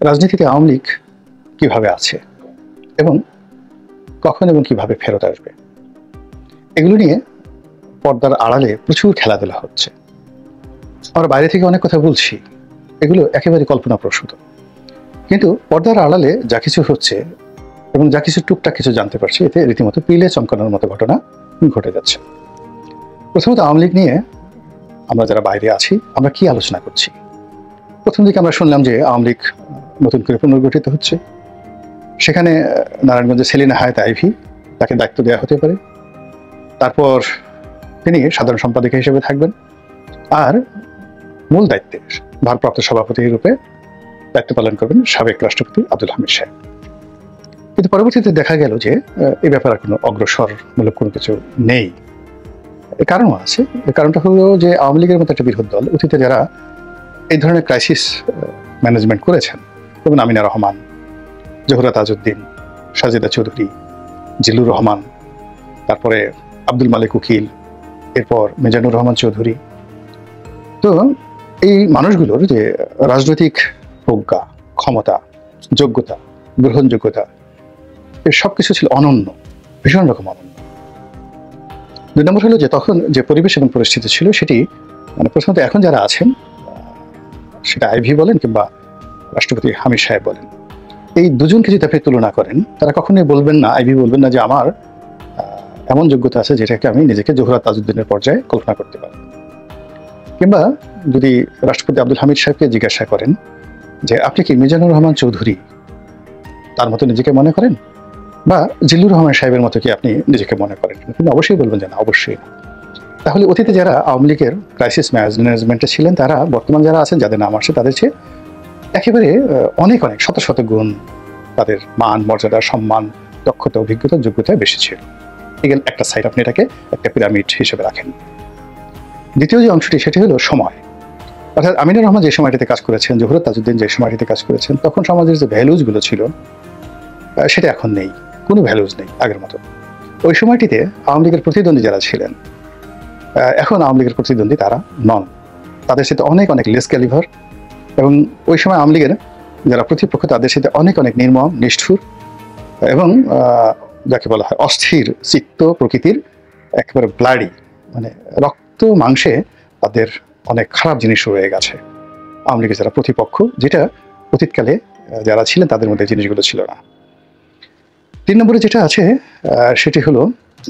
রাজনীতিতে আওয়ামী লীগ কীভাবে আছে এবং কখন এবং কীভাবে ফেরত আসবে, এগুলো নিয়ে পর্দার আড়ালে প্রচুর খেলাধুলা হচ্ছে। আমরা বাইরে থেকে অনেক কথা বলছি, এগুলো একেবারে কল্পনাপ্রসূত, কিন্তু পর্দার আড়ালে যা কিছু হচ্ছে এবং যা কিছু টুকটাক কিছু জানতে পারছি, এতে রীতিমতো পিলে চমকানোর মতো ঘটনা ঘটে যাচ্ছে। প্রথমত আওয়ামী লীগ নিয়ে আমরা যারা বাইরে আছি আমরা কি আলোচনা করছি। প্রথম দিকে আমরা শুনলাম যে আওয়ামী লীগ নতুন করে পুনর্গঠিত হচ্ছে, সেখানে নারায়ণগঞ্জে সেলিনা হায়াত আইভি তাকে দায়িত্ব দেওয়া হতে পারে, তারপর তিনি সাধারণ সম্পাদিকা হিসেবে থাকবেন আর মূল দায়িত্বে ভারপ্রাপ্ত সভাপতি রূপে দায়িত্ব পালন করবেন সাবেক রাষ্ট্রপতি আব্দুল হামিদ সাহেব। কিন্তু পরবর্তীতে দেখা গেল যে এই ব্যাপারে কোনো অগ্রসরমূলক কোনো কিছু নেই। এর কারণও আছে। এর কারণটা হলো যে আওয়ামী লীগের মতো একটা বৃহৎ দল অতীতে যারা এই ধরনের ক্রাইসিস ম্যানেজমেন্ট করেছেন, যেমন আমিনা রহমান, জোহরা তাজউদ্দিন, সাজেদা চৌধুরী, জিল্লুর রহমান, তারপরে আব্দুল মালিক উকিল, এরপর মিজানুর রহমান চৌধুরী, তো এই মানুষগুলোর যে রাজনৈতিক প্রজ্ঞা, ক্ষমতা, যোগ্যতা, গ্রহণযোগ্যতা, এর সব কিছু ছিল অনন্য, ভীষণ রকম অনন্য। দুই নম্বর হলো যে তখন যে পরিবেশ এবং পরিস্থিতি ছিল সেটি প্রথমত এখন যারা আছেন, সেটা আইভি বলেন কিংবা রাষ্ট্রপতি হামিদ সাহেব বলেন, এই দুজনকে যদি আপনি তুলনা করেন, তারা কখনোই বলবেন না, আইভি বলবেন না যে আমার এমন যোগ্যতা আছে যেটাকে আমি নিজেকে জোহরা তাজউদ্দিনের পর্যায়ে কল্পনা করতে পারি। কিংবা যদি রাষ্ট্রপতি আব্দুল হামিদ সাহেবকে জিজ্ঞাসা করেন যে আপনি কি মিজানুর রহমান চৌধুরী তার মতো নিজেকে মনে করেন, বা জিল্লুর রহমান সাহেবের মতো কি আপনি নিজেকে মনে করেন, তিনি অবশ্যই বলবেন যে না, অবশ্যই না। তাহলে অতীতে যারা আওয়ামী লীগের ক্রাইসিস ম্যানেজমেন্টে ছিলেন, তারা বর্তমান যারা আছেন, যাদের নাম আসছে, তাদের চেয়ে একেবারে অনেক অনেক শত শত গুণ তাদের মান, মর্যাদা, সম্মান, দক্ষতা, অভিজ্ঞতা, যোগ্যতা বেশি ছিল। এগুলো একটা সাইড, আপনি এটাকে একটা পিরামিড হিসেবে রাখেন। দ্বিতীয় যে অংশটি সেটি হলো সময়, অর্থাৎ আমিনুর রহমান যে সময়টিতে কাজ করেছেন, জোহরা তাজউদ্দিন যে সময়টিতে কাজ করেছেন, তখন সমাজের যে ভ্যালুজগুলো ছিল সেটা এখন নেই, কোনো ভ্যালুজ নেই আগের মতো। ওই সময়টিতে আওয়ামী লীগের প্রতিদ্বন্দ্বী যারা ছিলেন, এখন আওয়ামী লীগের প্রতিদ্বন্দ্বী তারা নন, তাদের সাথে অনেক অনেক লেস ক্যালিভার, এবং ওই সময় আওয়ামী লীগের যারা প্রতিপক্ষ তাদের সাথে অনেক অনেক নির্মম, নিষ্ঠুর এবং যাকে বলা হয় অস্থির চিত্ত প্রকৃতির, একেবারে ব্লাডি, মানে রক্ত মাংসে তাদের অনেক খারাপ জিনিস রয়ে গেছে আওয়ামী লীগের যারা প্রতিপক্ষ, যেটা অতীতকালে যারা ছিলেন তাদের মধ্যে জিনিসগুলো ছিল না। তিন নম্বরে যেটা আছে সেটি হলো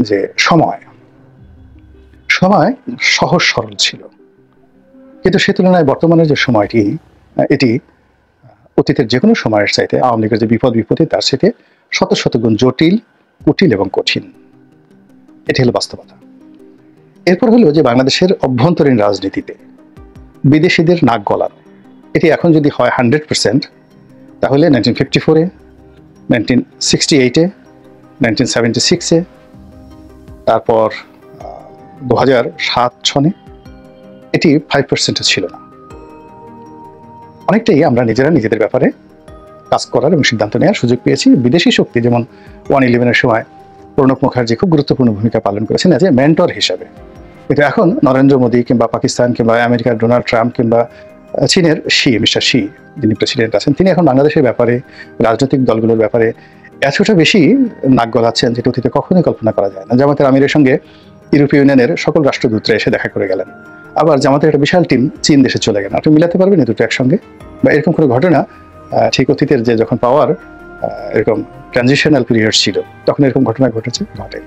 যে সময় সহজ সরল ছিল, কিন্তু সে তুলনায় বর্তমানের যে সময়টি, এটি অতীতের যে কোনো সময়ের চাইতে আওয়ামী লীগের যে বিপত্তি তার সাথে শত শত গুণ জটিল, কুটিল এবং কঠিন। এটি হলো বাস্তবতা। এরপর হলো যে বাংলাদেশের অভ্যন্তরীণ রাজনীতিতে বিদেশিদের নাক গলানো, এটি এখন যদি হয় 100%, তাহলে 1954-এ, 1968-এ, 1976-এ, তারপর 2007 সনে এটি 5% ছিল না। অনেকটাই আমরা নিজেরা নিজেদের ব্যাপারে কাজ করার এবং সিদ্ধান্ত নেওয়ার সুযোগ পেয়েছি। বিদেশি শক্তি যেমন 1/11-এর সময় প্রণব মুখার্জি খুব গুরুত্বপূর্ণ ভূমিকা পালন করেছেন এজ এ মেন্টর হিসাবে, কিন্তু এখন নরেন্দ্র মোদী কিংবা পাকিস্তান কিংবা আমেরিকার ডোনাল্ড ট্রাম্প কিংবা চীনের মিস্টার শি, যিনি প্রেসিডেন্ট আছেন, তিনি এখন বাংলাদেশের ব্যাপারে, রাজনৈতিক দলগুলোর ব্যাপারে এতটা বেশি নাক গলাচ্ছেন যেটা অতীতে কখনোই কল্পনা করা যায় না। জামাতের আমিরের সঙ্গে ইউরোপীয় ইউনিয়নের সকল রাষ্ট্রদূতরা এসে দেখা করে গেলেন, আবার জামাতের একটা বিশাল টিম চীন দেশে চলে গেলেন। আপনি মিলাতে পারবেন এই দুটো একসঙ্গে? বা এরকম কোনো ঘটনা ঠিক অতীতের যে যখন পাওয়ার এরকম ট্রানজিশনাল পিরিয়ড ছিল তখন এরকম ঘটনা ঘটে।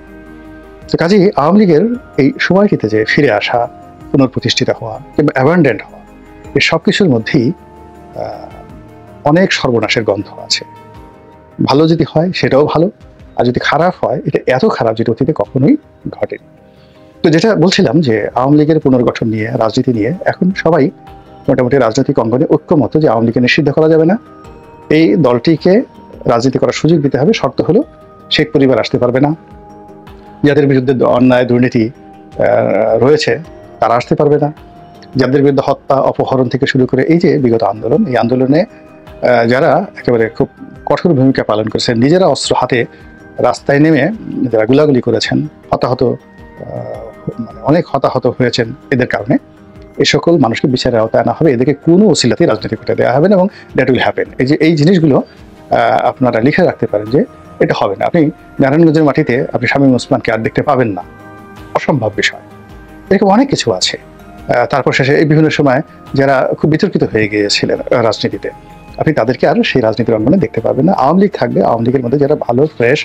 তো কাজেই আওয়ামী লীগের এই সময়টিতে যে ফিরে আসা, পুনঃপ্রতিষ্ঠিত হওয়া কিংবা অ্যাবান্ডেন্ট হওয়া, এই সব কিছুর মধ্যেই অনেক সর্বনাশের গন্ধ আছে। ভালো যদি হয় সেটাও ভালো, আর যদি খারাপ হয় এটা এত খারাপ যেটা অতীতে কখনোই ঘটেনি। তো যেটা বলছিলাম যে আওয়ামী লীগের পুনর্গঠন নিয়ে, রাজনীতি নিয়ে এখন সবাই মোটামুটি রাজনৈতিক অঙ্গনে ঐক্যমত যে আওয়ামী লীগকে নিষিদ্ধ করা যাবে না, এই দলটিকে রাজনীতি করার সুযোগ দিতে হবে। শর্ত হলো শেখ পরিবার আসতে পারবে না, যাদের বিরুদ্ধে অন্যায় দুর্নীতি রয়েছে তারা আসতে পারবে না, যাদের বিরুদ্ধে হত্যা, অপহরণ থেকে শুরু করে এই যে বিগত আন্দোলন, এই আন্দোলনে যারা একেবারে খুব কঠোর ভূমিকা পালন করেছেন, নিজেরা অস্ত্র হাতে রাস্তায় নেমে যারা গুলাগুলি করেছেন, অনেক হতাহত হয়েছেন, এদের কারণে এ সকল মানুষকে বিচারের আওতায় আনা হবে, এদেরকে কোনো ওসিলাতেই রাজনীতি করতে দেওয়া হবে না, এবং দ্যাট উইল হ্যাপেন। এই জিনিসগুলো আপনারা লিখে রাখতে পারেন যে এটা হবে না। আপনি নারায়ণগঞ্জের মাটিতে আপনি শামীম ওসমানকে আর দেখতে পাবেন না, অসম্ভব বিষয়। এরকম অনেক কিছু আছে। তারপর শেষে এই বিভিন্ন সময় যারা খুব বিতর্কিত হয়ে গিয়েছিলেন রাজনীতিতে, আপনি তাদেরকে আর সেই রাজনীতির অঙ্গনে দেখতে পাবেন না। আওয়ামী লীগ থাকবে, আওয়ামী লীগের মধ্যে যারা ভালো ফ্রেশ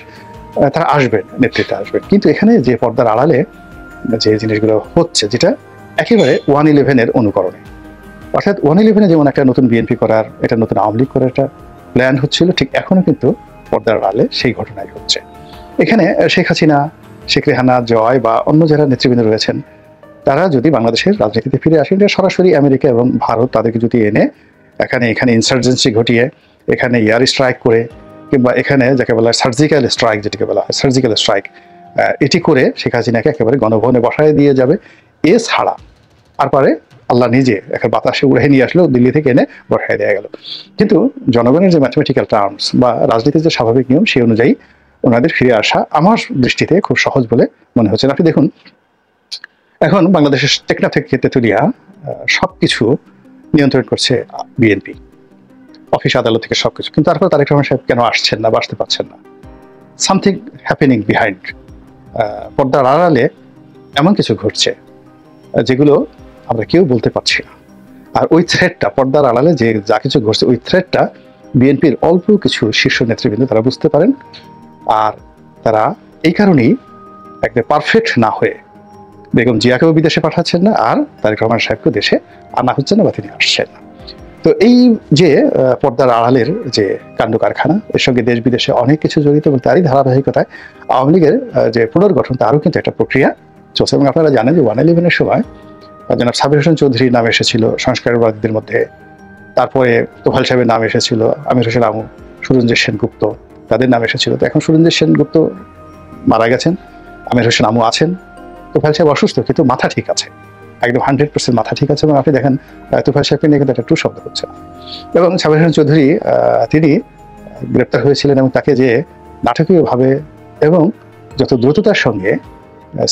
তারা আসবেন, নেতৃত্বে আসবেন। কিন্তু এখানে যে পর্দার আড়ালে যে জিনিসগুলো হচ্ছে, যেটা একেবারে 111-এর অনুকরণে, অর্থাৎ 111-এ যেমন একটা নতুন বিএনপি করার, এটা নতুন আওয়ামী লীগ করার একটা প্ল্যান হচ্ছিল, ঠিক এখনো কিন্তু পর্দার আড়ালে সেই ঘটনাই হচ্ছে। এখানে শেখ হাসিনা, শেখ রেহানা, জয় বা অন্য যারা নেতৃবৃন্দ রয়েছেন, তারা যদি বাংলাদেশের রাজনীতিতে ফিরে আসেন, এটা সরাসরি আমেরিকা এবং ভারত তাদেরকে যদি এনে এখানে ইনসার্জেন্সি ঘটিয়ে, এখানে এয়ার স্ট্রাইক করে, কিংবা এখানে যাকে বলা হয় সার্জিক্যাল স্ট্রাইক, যেটাকে বলা হয় সার্জিক্যাল স্ট্রাইক, এটি করে শেখ হাসিনাকে একেবারে গণভবনে বসায় দিয়ে যাবে। ছাড়া আর পারে আল্লাহ নিজে একটা বাতাসে উড়ে নিয়ে আসলো, দিল্লি থেকে এনে বসায় দেওয়া গেল। কিন্তু জনগণের যে ম্যাথমেটিক্যাল টার্মস বা রাজনীতির যে স্বাভাবিক নিয়ম, সেই অনুযায়ী ওনাদের ফিরে আসা আমার দৃষ্টিতে খুব সহজ বলে মনে হচ্ছে। আপনি দেখুন, এখন বাংলাদেশের টেকনাফ থেকে তেঁতুলিয়া সবকিছু নিয়ন্ত্রণ করছে বিএনপি, অফিস আদালত থেকে সবকিছু। কিন্তু তারপর তারেক রহমান সাহেব কেন আসছেন না বা আসতে পারছেন না? Something happening behind. পর্দার আড়ালে এমন কিছু ঘটছে যেগুলো আমরা কেউ বলতে পারছি না। আর ওই থ্রেডটা, পর্দার আড়ালে যে যা কিছু ঘটছে, ওই থ্রেডটা বিএনপির অল্প কিছু শীর্ষ নেতৃবৃন্দ তারা বুঝতে পারেন। আর তারা এই কারণেই একদম পারফেক্ট না হয়ে বেগম জিয়াকেও বিদেশে পাঠাচ্ছেন না, আর তারেক রহমান সাহেবকেও দেশে আনা হচ্ছে না বা তিনি আসছেন না। তো এই যে পর্দার আড়ালের যে কাণ্ড কারখানা, এর সঙ্গে দেশ বিদেশে অনেক কিছু জড়িত, এবং তারই ধারাবাহিকতায় আওয়ামী লীগের যে পুনর্গঠন, তারও কিন্তু একটা প্রক্রিয়া চলছে। এবং আপনারা জানেন যে 111-এর সময় জনাব সাবির হোসেন চৌধুরীর নাম এসেছিল সংস্কারবাদীদের মধ্যে, তারপরে তোফায়েল সাহেবের নাম এসেছিল, আমির হোসেন আমু, সুরঞ্জিত সেনগুপ্ত, তাদের নাম এসেছিল। তো এখন সুরঞ্জিত সেনগুপ্ত মারা গেছেন, আমির হোসেন আমু আছেন, তোফায়েল সাহেব অসুস্থ কিন্তু মাথা ঠিক আছে, একদম 100% মাথা ঠিক আছে। এবং আপনি দেখেন তোফায়েল সাহেবকে নিয়ে কিন্তু একটা টু শব্দ হচ্ছে না। এবং সাবির হোসেন চৌধুরী তিনি গ্রেপ্তার হয়েছিলেন, এবং তাকে যে নাটকীয়ভাবে এবং যত দ্রুততার সঙ্গে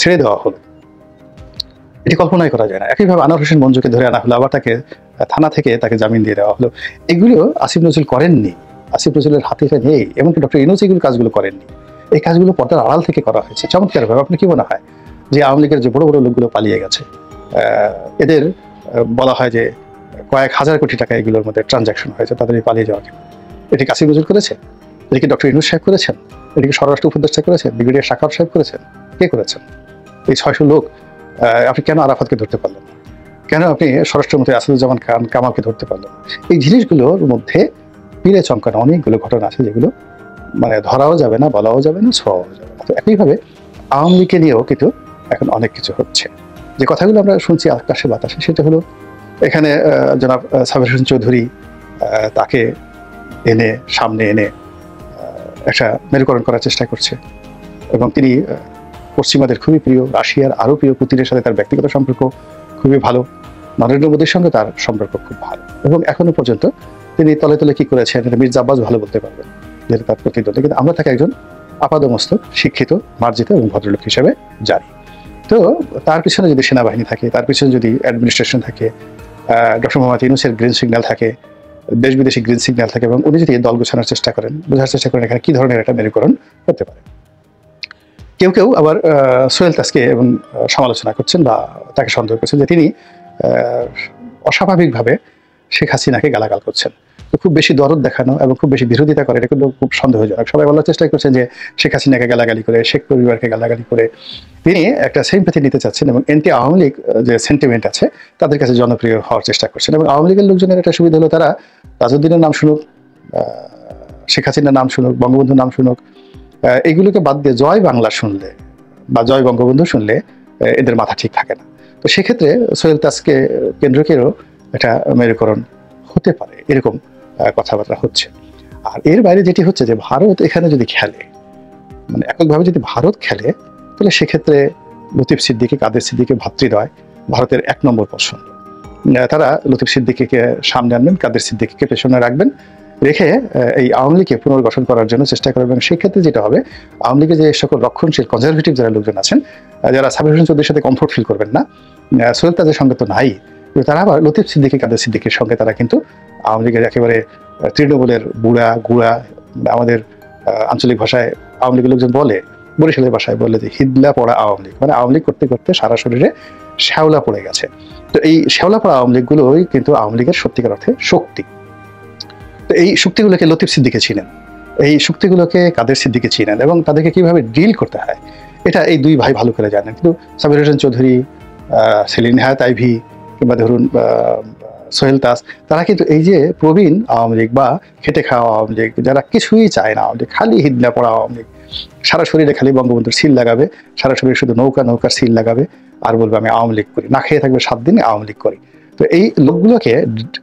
ছেড়ে দেওয়া হলো, এটি কল্পনাই করা যায় না। একইভাবে আনোয়ার হোসেন মঞ্জুকে ধরে আনা হলো, আবার তাকে থানা থেকে তাকে জামিন দিয়ে দেওয়া হলো। এগুলো আসিফ নজরুল করেননি, আসিফ নজরুলের হাতে নেই, এমনকি ডক্টর ইউনূস এগুলো কাজগুলো করেননি। এই কাজগুলো পর্দার আড়াল থেকে করা হয়েছে চমৎকারভাবে। আপনার কি মনে হয় যে আওয়ামী লীগের যে বড় বড় লোকগুলো পালিয়ে গেছে, এদের বলা হয় যে কয়েক হাজার কোটি টাকা এগুলোর মধ্যে ট্রানজাকশন হয়েছে, তাদের এই পালিয়ে যাওয়া কেন? এটি আসিফ নজরুল করেছে? এটিকে ডক্টর ইউনূস সাহেব করেছেন? এটিকে স্বরাষ্ট্র উপদেষ্টা করেছেন? ব্রিগেডিয়ার সাখাওয়াত সাহেব করেছেন? কে করেছেন? এই 600 লোক, আপনি কেন আরাফাতকে ধরতে পারলেন না? কেন আপনি স্বরাষ্ট্রমন্ত্রী আসাদুজ্জামান খান কামালকে ধরতে পারলেন না? এই জিনিসগুলোর মধ্যে পিড়ে চমকানো অনেকগুলো ঘটনা আছে, যেগুলো মানে ধরাও যাবে না, বলাও যাবে না, ছোঁয়াও যাবে না। তো একইভাবে আওয়ামী লীগকে নিয়েও কিন্তু এখন অনেক কিছু হচ্ছে। যে কথাগুলো আমরা শুনছি আকাশে বাতাসে, সেটা হলো এখানে জনাব সাবির হোসেন চৌধুরী, তাকে এনে সামনে এনে একটা মেরুকরণ করার চেষ্টা করছে, এবং তিনি পশ্চিমাদের খুবই প্রিয়, রাশিয়ার আরও প্রিয়, পুতিনের সাথে তার ব্যক্তিগত সম্পর্ক খুবই ভালো, নরেন্দ্র মোদীর সঙ্গে তার সম্পর্ক খুব ভালো। এবং এখনো পর্যন্ত তিনি তলে তলে কি করেছেন এটা মির্জা আব্বাস ভালো বলতে পারবেন, যেটা তার প্রতিদ্বন্দ্বী। কিন্তু আমরা তাকে একজন আপাদমস্তক শিক্ষিত, মার্জিত এবং ভদ্রলোক হিসেবে জানি। তো তার পিছনে যদি সেনাবাহিনী থাকে, তার পিছনে যদি অ্যাডমিনিস্ট্রেশন থাকে, ডক্টর মোহাম্মদ ইউনূসের গ্রিন সিগন্যাল থাকে, দেশ বিদেশি গ্রিন সিগন্যাল থাকে, এবং উনি যদি দল গোছানোর চেষ্টা করেন, বোঝার চেষ্টা করেন এখানে কি ধরনের একটা মেরুকরণ করতে পারে। কেউ কেউ আবার সোহেল তাজকে এবং সমালোচনা করছেন বা তাকে সন্দেহ করছেন যে তিনি অস্বাভাবিকভাবে শেখ হাসিনাকে গালাগাল করছেন। তো খুব বেশি দরদ দেখানো এবং খুব বেশি বিরোধিতা করে, এটা কিন্তু খুব সন্দেহজনক। সবাই বলার চেষ্টা করছেন যে শেখ হাসিনাকে গালাগালি করে, শেখ পরিবারকে গালাগালি করে তিনি একটা সিম্প্যাথি নিতে চাচ্ছেন, এবং এন্টি আওয়ামী লীগ যে সেন্টিমেন্ট আছে তাদের কাছে জনপ্রিয় হওয়ার চেষ্টা করছেন। এবং আওয়ামী লীগের লোকজনের একটা সুবিধা হলো, তারা তাজউদ্দিনের নাম শুনুক, শেখ হাসিনার নাম শুনুক, বঙ্গবন্ধুর নাম শুনুক, এগুলোকে বাদ দিয়ে জয় বাংলা শুনলে বা জয় বঙ্গবন্ধু শুনলে এদের মাথা ঠিক থাকে না। তো সেক্ষেত্রে সোহেল তাজকে কেন্দ্র করেও একটা মেরুকরণ হতে পারে, এরকম কথাবার্তা হচ্ছে। আর এর বাইরে যেটি হচ্ছে যে ভারত এখানে যদি খেলে, মানে এককভাবে যদি ভারত খেলে, তাহলে সেক্ষেত্রে লতিফ সিদ্দিকী, কাদের সিদ্দিকী ভ্রাতৃদ্বয় ভারতের 1 নম্বর পছন্দ। তারা লতিফ সিদ্দিকীকে সামনে আনবেন, কাদের সিদ্দিকীকে পেছনে রাখবেন, রেখে এই আওয়ামী লীগকে পুনর্গঠন করার জন্য চেষ্টা করবেন। এবং সেই ক্ষেত্রে যেটা হবে, আওয়ামী লীগের যে সকল রক্ষণশীল কনজারভেটিভ যারা লোকজন আছেন, যারা সাবির হোসেন চৌধুরীর সাথে কমফোর্ট ফিল করবেন না, সোহেল তাজের সঙ্গে তো নাই, তারা আবার লতিফ সিদ্দিকী, কাদের সিদ্দিকীর সঙ্গে তারা কিন্তু আওয়ামী লীগের একেবারে তৃণমূলের বুড়া গুড়া, আমাদের আঞ্চলিক ভাষায় আওয়ামী লীগের লোকজন বলে, বরিশালের ভাষায় বললে যে হিদলা পড়া আওয়ামী লীগ, মানে আওয়ামী লীগ করতে করতে সারা শরীরে শ্যাওলা পড়ে গেছে। তো এই শ্যাওলা পড়া আওয়ামী লীগগুলোই কিন্তু আওয়ামী লীগের সত্যিকার অর্থে শক্তি। তো এই শক্তিগুলোকে লতিফ সিদ্দিকী ছিলেন, এই শক্তিগুলোকে কাদের সিদ্দিকী ছিলেন, এবং তাদেরকে কিভাবে ডিল করতে হয় এটা এই দুই ভাই ভালো করে জানেন। কিন্তু সাবির হোসেন চৌধুরী, সেলিন হায়াত আইভি কিংবা ধরুন সোহেল তাজ, তারা কিন্তু এই যে প্রবীণ আওয়ামী লীগ বা খেটে খাওয়া আওয়ামী লীগ, যারা কিছুই চায় না আওয়ামী লীগ, খালি হিদলা পড়া আওয়ামী লীগ, সারা শরীরে খালি বঙ্গবন্ধুর সিল লাগাবে, সারা শরীরে শুধু নৌকার সিল লাগাবে, আর বলবে আমি আওয়ামী লীগ করি, না খেয়ে থাকবে 7 দিন আওয়ামী লীগ করি। তো এই লোকগুলোকে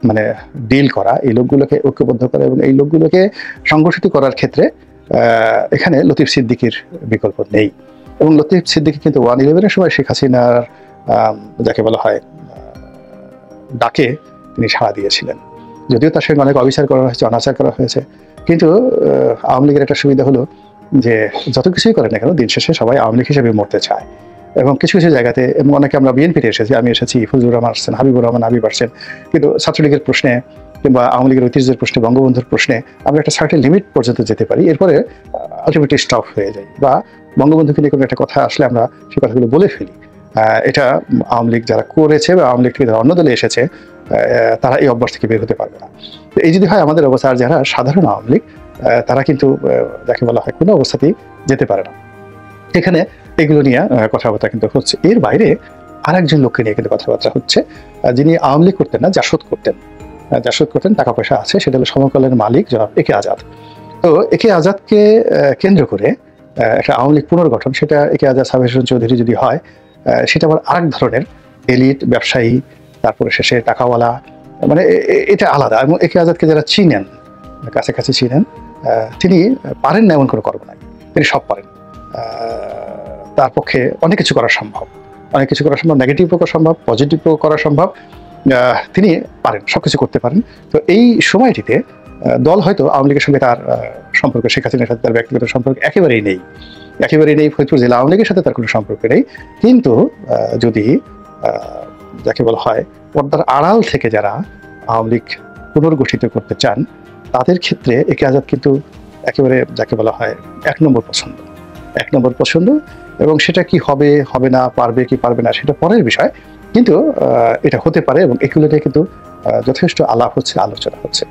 মানে ডিল করা, এই লোকগুলোকে ঐক্যবদ্ধ করা এবং এই লোকগুলোকে সংগঠিত করার ক্ষেত্রে এখানে লতিফ সিদ্দিকীর বিকল্প নেই। এবং লতিফ সিদ্দিকী কিন্তু 1/11-এর সময় শেখ হাসিনার যাকে বলা হয় ডাকে তিনি সাড়া দিয়েছিলেন, যদিও তার সঙ্গে অনেক অবিচার করা হয়েছে, অনাচার করা হয়েছে, কিন্তু আওয়ামী লীগের একটা সুবিধা হলো যে যত কিছুই করে না কেন দিন শেষে সবাই আওয়ামী লীগ হিসেবে মরতে চায়। এবং কিছু কিছু জায়গাতে, এবং অনেকে আমরা বিএনপিতে এসেছি, আমি এসেছি, ফজলুর রহমান আসছেন, হাবিবুর রহমান হাবিব আসছেন, কিন্তু ছাত্রলীগের প্রশ্নে কিংবা আওয়ামী লীগের ঐতিহ্যের প্রশ্নে, বঙ্গবন্ধুর প্রশ্নে আমরা একটা সার্টেন লিমিট পর্যন্ত যেতে পারি, এরপরে আলটিমেটলি স্টপ হয়ে যায়, বা বঙ্গবন্ধুকে নিয়ে কোনো একটা কথা আসলে আমরা সেই কথাগুলো বলে ফেলি। এটা আওয়ামী লীগ যারা করেছে বা আওয়ামী লীগ থেকে যারা অন্য দলে এসেছে তারা এই অভ্যাস থেকে বের হতে পারবে না। তো এই যদি হয় আমাদের অবস্থা, আর যারা সাধারণ আওয়ামী লীগ তারা কিন্তু যাকে বলা হয় কোনো অবস্থাতেই যেতে পারে না। এখানে এগুলো নিয়ে কথাবার্তা কিন্তু হচ্ছে। এর বাইরে আরেকজন লোককে নিয়ে কিন্তু কথাবার্তা হচ্ছে, যিনি আওয়ামী লীগ করতেন না, জাসদ করতেন, টাকা পয়সা আছে, সেটা হলো সমকালের মালিক জনাব একে আজাদ। তো একে আজাদকে কেন্দ্র করে একটা আওয়ামী লীগ পুনর্গঠন, সেটা একে আজাদ, সাবির হোসেন চৌধুরী যদি হয়, সেটা আবার আরেক ধরনের এলিট ব্যবসায়ী, তারপরে শেষে টাকাওয়ালা, মানে এটা আলাদা। এবং একে আজাদকে যারা চিনেন, কাছে চিনেন, তিনি পারেন না এমন কোনো কর্ম নাই, তিনি সব পারেন। তার পক্ষে অনেক কিছু করা সম্ভব, নেগেটিভও করা সম্ভব, পজিটিভও করা সম্ভব, তিনি পারেন, সবকিছু করতে পারেন। তো এই সময়টিতে দল হয়তো আওয়ামী লীগের সঙ্গে তার সম্পর্ক, শেখ হাসিনার সাথে তার ব্যক্তিগত সম্পর্ক একেবারেই নেই, ফরিদপুর জেলা আওয়ামী লীগের সাথে তার কোনো সম্পর্ক নেই। কিন্তু যদি যাকে বলা হয় পর্দার আড়াল থেকে যারা আওয়ামী লীগ পুনর্গঠিত করতে চান, তাদের ক্ষেত্রে একে আজাদ কিন্তু একেবারে যাকে বলা হয় 1 নম্বর পছন্দ। এবং সেটা কি হবে না, পারবে কি পারবে না, সেটা পরের বিষয়, কিন্তু এটা হতে পারে। এবং এগুলো নিয়ে কিন্তু যথেষ্ট আলাপ হচ্ছে, আলোচনা হচ্ছে।